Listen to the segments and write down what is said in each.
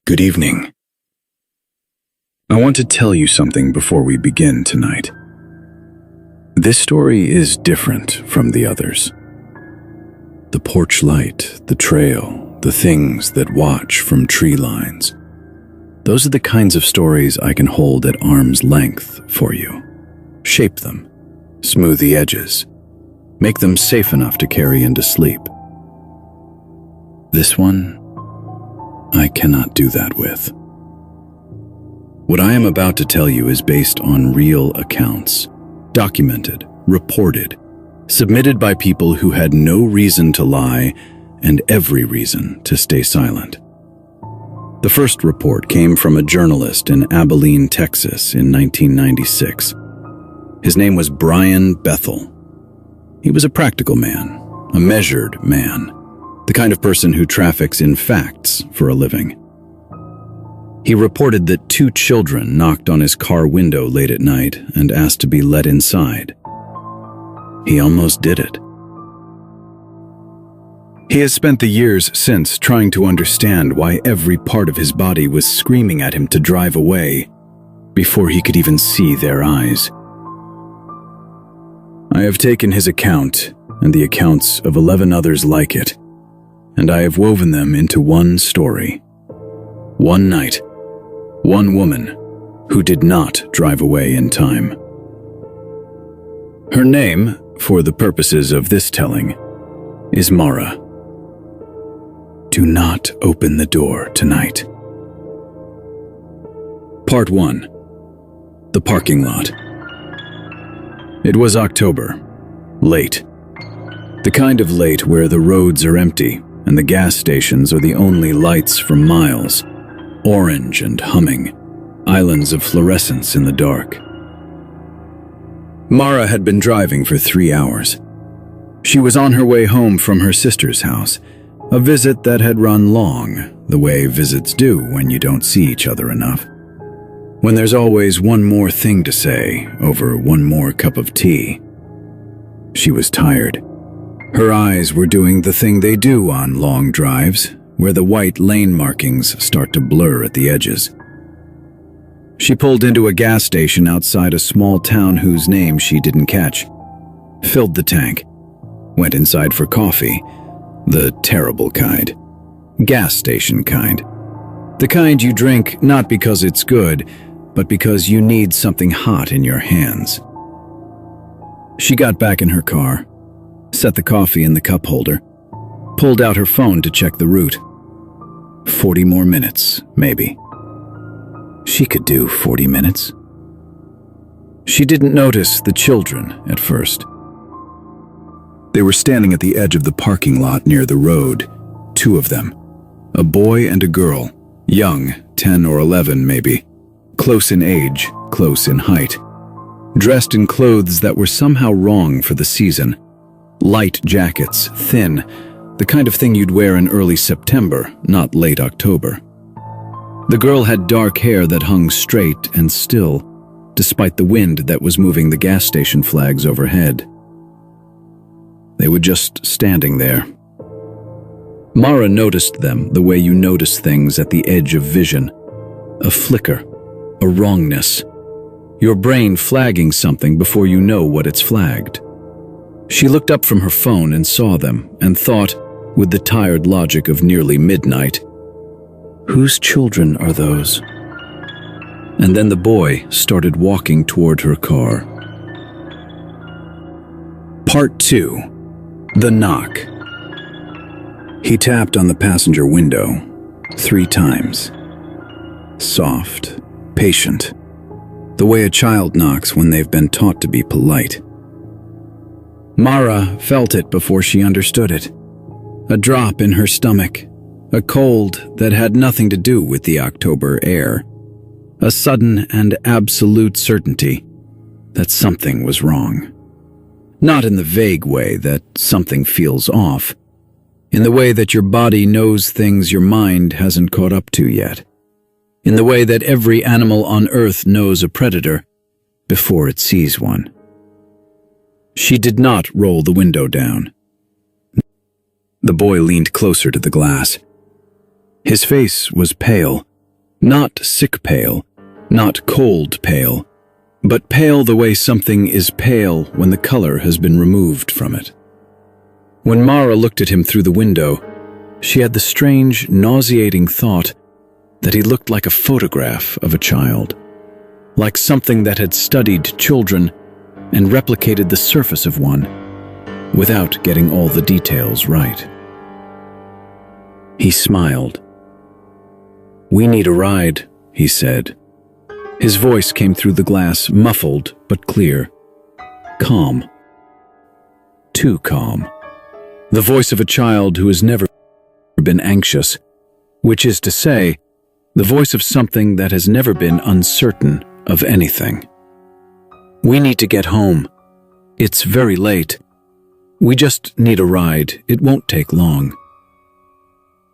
Good evening. I want to tell you something before we begin tonight. This story is different from the others. The porch light, the trail, the things that watch from tree lines. Those are the kinds of stories I can hold at arm's length for you. Shape them, smooth the edges, make them safe enough to carry into sleep. This one, I cannot do that with. What I am about to tell you is based on real accounts, documented, reported, submitted by people who had no reason to lie and every reason to stay silent. The first report came from a journalist in Abilene, Texas in 1996. His name was Brian Bethel. He was a practical man, a measured man, the kind of person who traffics in facts for a living. He reported that 2 children knocked on his car window late at night and asked to be let inside. He almost did it. He has spent the years since trying to understand why every part of his body was screaming at him to drive away before he could even see their eyes. I have taken his account and the accounts of 11 others like it, and I have woven them into one story. One night, one woman who did not drive away in time. Her name, for the purposes of this telling, is Mara. Do not open the door tonight. Part 1. The Parking Lot. It was October. Late. The kind of late where the roads are empty and the gas stations are the only lights for miles, orange and humming, islands of fluorescence in the dark. Mara had been driving for 3 hours. She was on her way home from her sister's house, a visit that had run long, the way visits do when you don't see each other enough. When there's always one more thing to say over one more cup of tea. She was tired. Her eyes were doing the thing they do on long drives, where the white lane markings start to blur at the edges. She pulled into a gas station outside a small town whose name she didn't catch, filled the tank, went inside for coffee, the terrible kind, gas station kind, the kind you drink not because it's good, but because you need something hot in your hands. She got back in her car, set the coffee in the cup holder, pulled out her phone to check the route. 40 more minutes, maybe. She could do 40 minutes. She didn't notice the children at first. They were standing at the edge of the parking lot near the road, 2 of them, a boy and a girl, young, 10 or 11 maybe, close in age, close in height, dressed in clothes that were somehow wrong for the season. Light jackets, thin, the kind of thing you'd wear in early September, not late October. The girl had dark hair that hung straight and still, despite the wind that was moving the gas station flags overhead. They were just standing there. Mara noticed them the way you notice things at the edge of vision. A flicker, a wrongness. Your brain flagging something before you know what it's flagged. She looked up from her phone and saw them and thought, with the tired logic of nearly midnight, whose children are those? And then the boy started walking toward her car. Part 2. The Knock. He tapped on the passenger window 3 times. Soft, patient, the way a child knocks when they've been taught to be polite. Mara felt it before she understood it. A drop in her stomach, a cold that had nothing to do with the October air, a sudden and absolute certainty that something was wrong. Not in the vague way that something feels off, in the way that your body knows things your mind hasn't caught up to yet, in the way that every animal on Earth knows a predator before it sees one. She did not roll the window down. The boy leaned closer to the glass. His face was pale, Not sick pale, not cold pale, but pale the way something is pale when the color has been removed from it. When Mara looked at him through the window, she had the strange, nauseating thought that he looked like a photograph of a child, like something that had studied children and replicated the surface of one without getting all the details right. He smiled. "We need a ride," he said. His voice came through the glass, muffled but clear. Calm. Too calm. The voice of a child who has never been anxious, which is to say, the voice of something that has never been uncertain of anything. "We need to get home. It's very late. We just need a ride. It won't take long."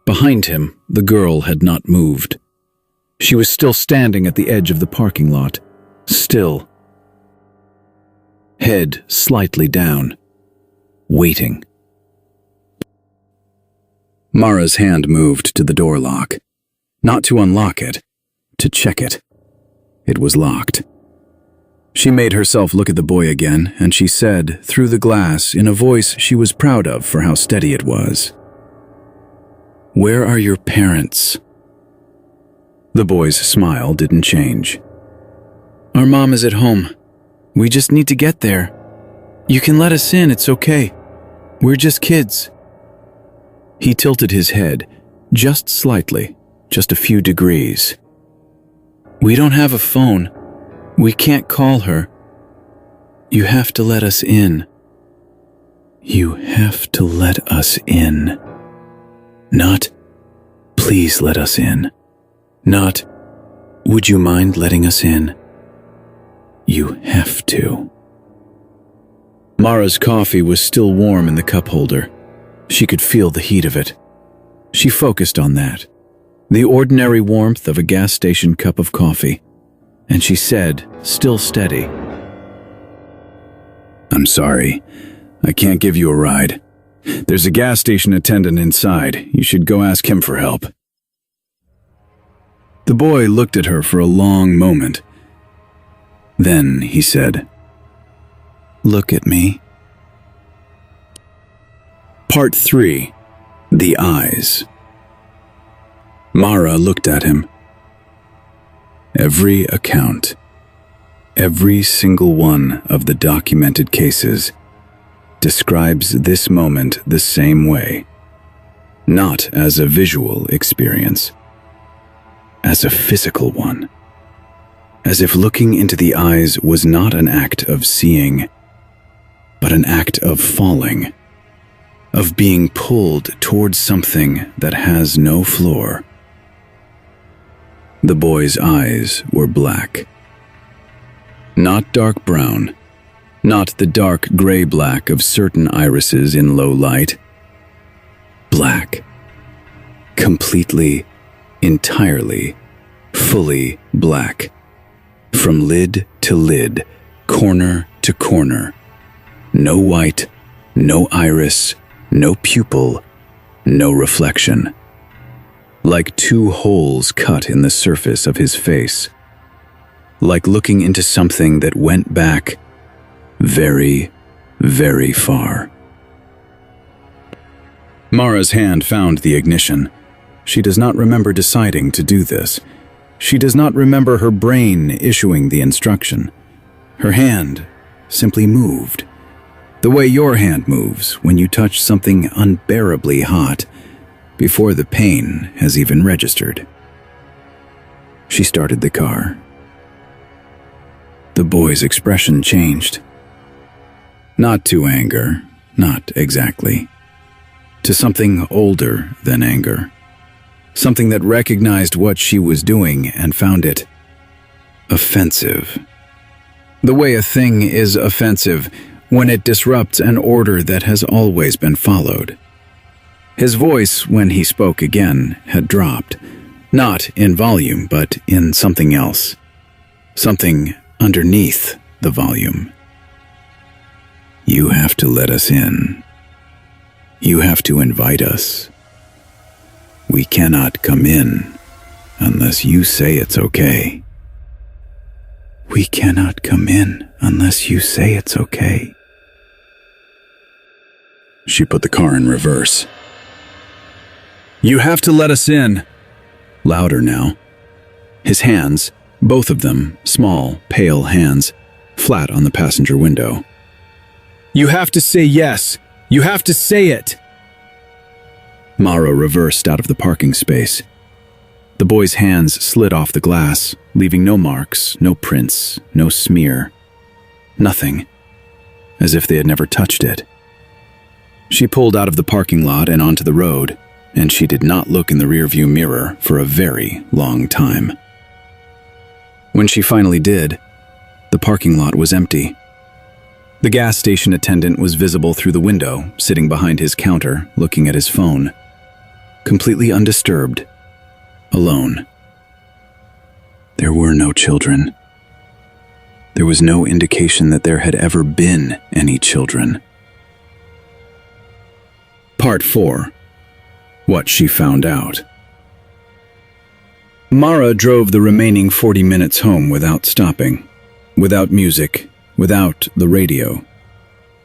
Behind him, the girl had not moved. She was still standing at the edge of the parking lot, still. Head slightly down, waiting. Mara's hand moved to the door lock. Not to unlock it, to check it. It was locked. She made herself look at the boy again, and she said, through the glass, in a voice she was proud of for how steady it was, "Where are your parents?" The boy's smile didn't change. "Our mom is at home. We just need to get there. You can let us in, it's okay. We're just kids." He tilted his head, just slightly, just a few degrees. "We don't have a phone. We can't call her. You have to let us in." You have to let us in. Not, "Please let us in." Not, "Would you mind letting us in?" You have to. Mara's coffee was still warm in the cup holder. She could feel the heat of it. She focused on that, the ordinary warmth of a gas station cup of coffee, and she said, still steady, "I'm sorry. I can't give you a ride. There's a gas station attendant inside. You should go ask him for help." The boy looked at her for a long moment. Then he said, "Look at me." Part 3. The Eyes. Mara looked at him. Every account, every single one of the documented cases describes this moment the same way, not as a visual experience, as a physical one, as if looking into the eyes was not an act of seeing, but an act of falling, of being pulled towards something that has no floor. The boy's eyes were black. Not dark brown, not the dark gray-black of certain irises in low light. Black. Completely, entirely, fully black. From lid to lid, corner to corner. No white, no iris, no pupil, no reflection. Like two holes cut in the surface of his face. Like looking into something that went back very, very far. Mara's hand found the ignition. She does not remember deciding to do this. She does not remember her brain issuing the instruction. Her hand simply moved. The way your hand moves when you touch something unbearably hot before the pain has even registered. She started the car. The boy's expression changed. Not to anger, not exactly. To something older than anger. Something that recognized what she was doing and found it offensive. The way a thing is offensive when it disrupts an order that has always been followed. His voice, when he spoke again, had dropped, not in volume, but in something else. Something underneath the volume. You have to let us in. You have to invite us. We cannot come in unless you say it's okay. We cannot come in unless you say it's okay. She put the car in reverse. You have to let us in. Louder now. His hands, both of them, small, pale hands, flat on the passenger window. You have to say yes. You have to say it. Mara reversed out of the parking space. The boy's hands slid off the glass, leaving no marks, no prints, no smear. Nothing. As if they had never touched it. She pulled out of the parking lot and onto the road, and she did not look in the rearview mirror for a very long time. When she finally did, the parking lot was empty. The gas station attendant was visible through the window, sitting behind his counter, looking at his phone. Completely undisturbed. Alone. There were no children. There was no indication that there had ever been any children. Part 4. What she found out. Mara drove the remaining 40 minutes home without stopping, without music, without the radio.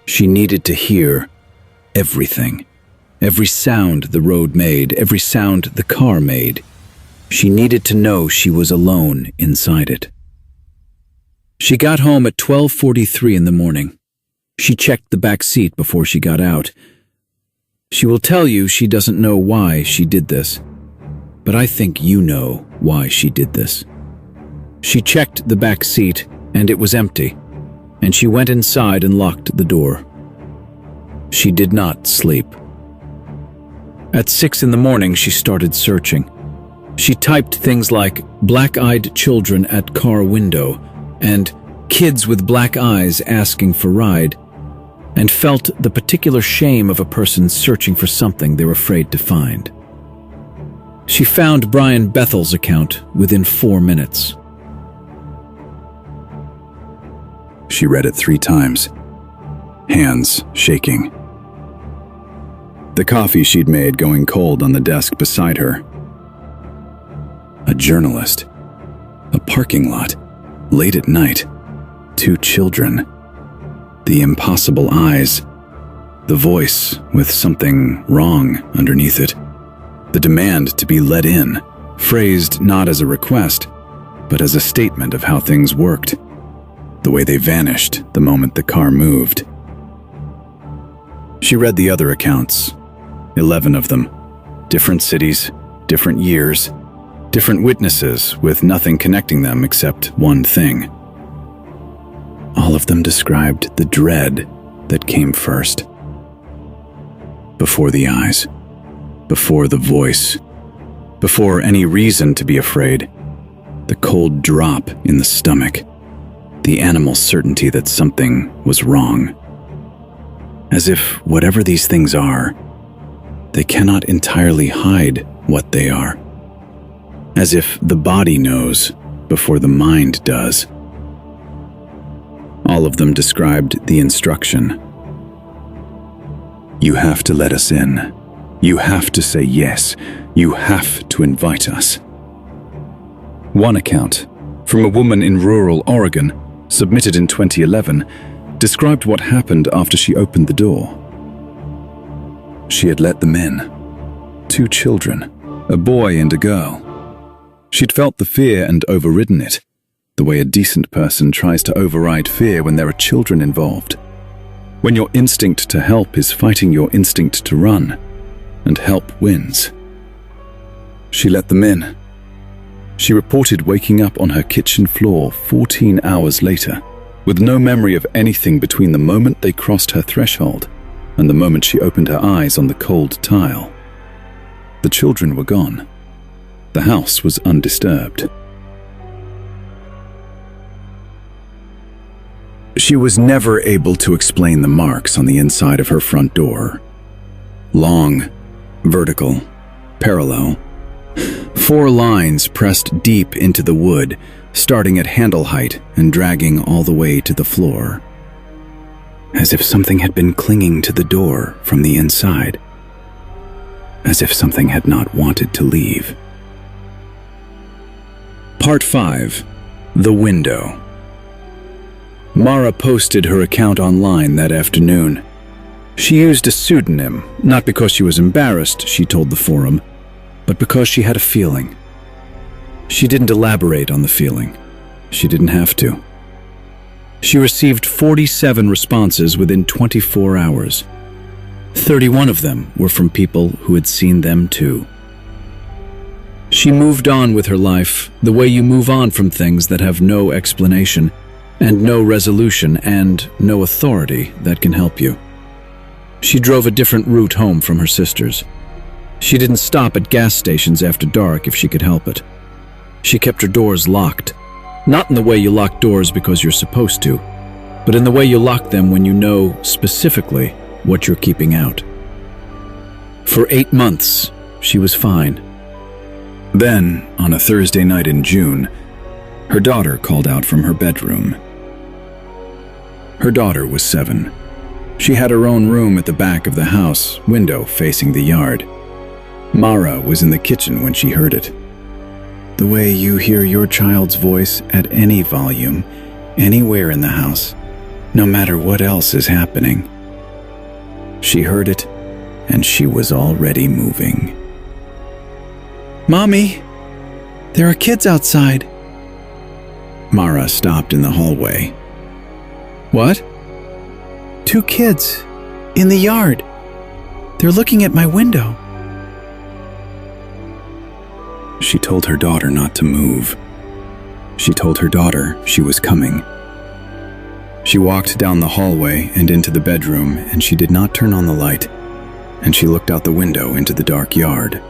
She needed to hear everything. Every sound the road made, every sound the car made. She needed to know she was alone inside it. She got home at 12:43 in the morning. She checked the back seat before she got out. She will tell you she doesn't know why she did this, but I think you know why she did this. She checked the back seat, and it was empty, and she went inside and locked the door. She did not sleep. At 6 in the morning, she started searching. She typed things like black-eyed children at car window and kids with black eyes asking for ride, and felt the particular shame of a person searching for something they're afraid to find. She found Brian Bethel's account within 4 minutes. She read it 3 times, hands shaking. The coffee she'd made going cold on the desk beside her. A journalist. A parking lot. Late at night. 2 children. The impossible eyes. The voice with something wrong underneath it. The demand to be let in, phrased not as a request, but as a statement of how things worked. The way they vanished the moment the car moved. She read the other accounts. 11 of them. Different cities, different years, different witnesses with nothing connecting them except one thing. All of them described the dread that came first. Before the eyes, before the voice, before any reason to be afraid, the cold drop in the stomach, the animal certainty that something was wrong. As if whatever these things are, they cannot entirely hide what they are. As if the body knows before the mind does. All of them described the instruction. You have to let us in. You have to say yes. You have to invite us. One account, from a woman in rural Oregon, submitted in 2011, described what happened after she opened the door. She had let them in. 2 children, a boy and a girl. She'd felt the fear and overridden it, the way a decent person tries to override fear when there are children involved. When your instinct to help is fighting your instinct to run, and help wins. She let them in. She reported waking up on her kitchen floor 14 hours later, with no memory of anything between the moment they crossed her threshold and the moment she opened her eyes on the cold tile. The children were gone. The house was undisturbed. She was never able to explain the marks on the inside of her front door. Long, vertical, parallel. 4 lines pressed deep into the wood, starting at handle height and dragging all the way to the floor. As if something had been clinging to the door from the inside. As if something had not wanted to leave. Part 5. The Window. Mara posted her account online that afternoon. She used a pseudonym, not because she was embarrassed, she told the forum, but because she had a feeling. She didn't elaborate on the feeling. She didn't have to. She received 47 responses within 24 hours. 31 of them were from people who had seen them too. She moved on with her life the way you move on from things that have no explanation and no resolution and no authority that can help you. She drove a different route home from her sisters. She didn't stop at gas stations after dark if she could help it. She kept her doors locked, not in the way you lock doors because you're supposed to, but in the way you lock them when you know specifically what you're keeping out. For 8 months, she was fine. Then, on a Thursday night in June, her daughter called out from her bedroom. Her daughter was 7. She had her own room at the back of the house, window facing the yard. Mara was in the kitchen when she heard it. The way you hear your child's voice at any volume, anywhere in the house, no matter what else is happening. She heard it, and she was already moving. "Mommy, there are kids outside." Mara stopped in the hallway. "What?" "2 kids, in the yard. They're looking at my window." She told her daughter not to move. She told her daughter she was coming. She walked down the hallway and into the bedroom, and she did not turn on the light, and she looked out the window into the dark yard.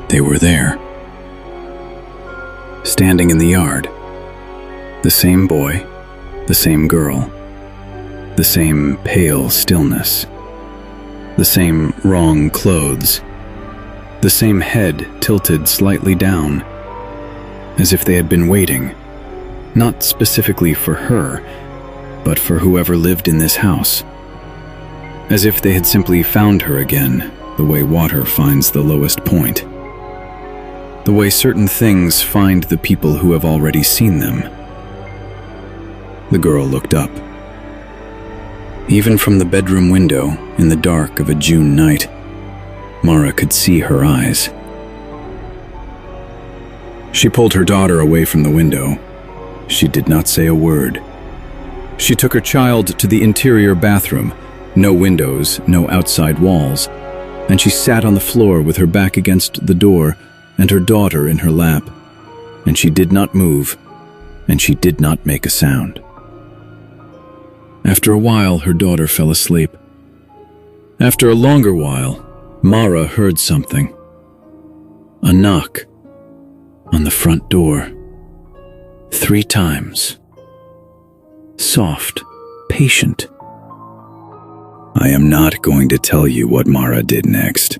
They were there, standing in the yard. The same boy, the same girl, the same pale stillness, the same wrong clothes, the same head tilted slightly down, as if they had been waiting, not specifically for her, but for whoever lived in this house. As if they had simply found her again, the way water finds the lowest point. The way certain things find the people who have already seen them. The girl looked up. Even from the bedroom window, in the dark of a June night, Mara could see her eyes. She pulled her daughter away from the window. She did not say a word. She took her child to the interior bathroom, no windows, no outside walls, and she sat on the floor with her back against the door and her daughter in her lap, and she did not move, and she did not make a sound. After a while, her daughter fell asleep. After a longer while, Mara heard something. A knock on the front door. 3 times. Soft, patient. I am not going to tell you what Mara did next.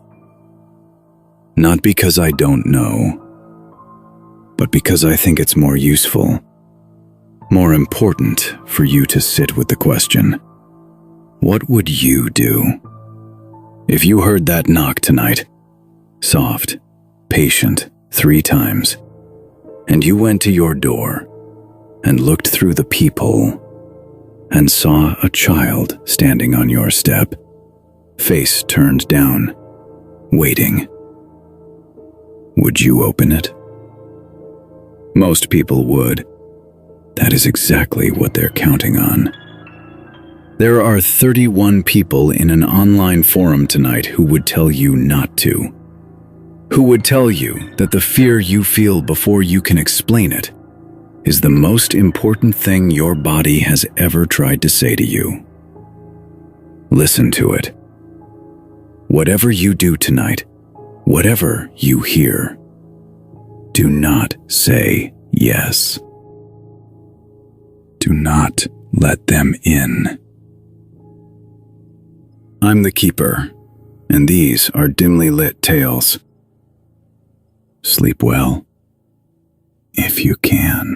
Not because I don't know, but because I think it's more useful, more important for you to sit with the question, what would you do? If you heard that knock tonight, soft, patient, 3 times, and you went to your door and looked through the peephole and saw a child standing on your step, face turned down, waiting, would you open it? Most people would. That is exactly what they're counting on. There are 31 people in an online forum tonight who would tell you not to. Who would tell you that the fear you feel before you can explain it is the most important thing your body has ever tried to say to you. Listen to it. Whatever you do tonight, whatever you hear, do not say yes. Do not let them in. I'm the Keeper, and these are dimly lit tales. Sleep well, if you can.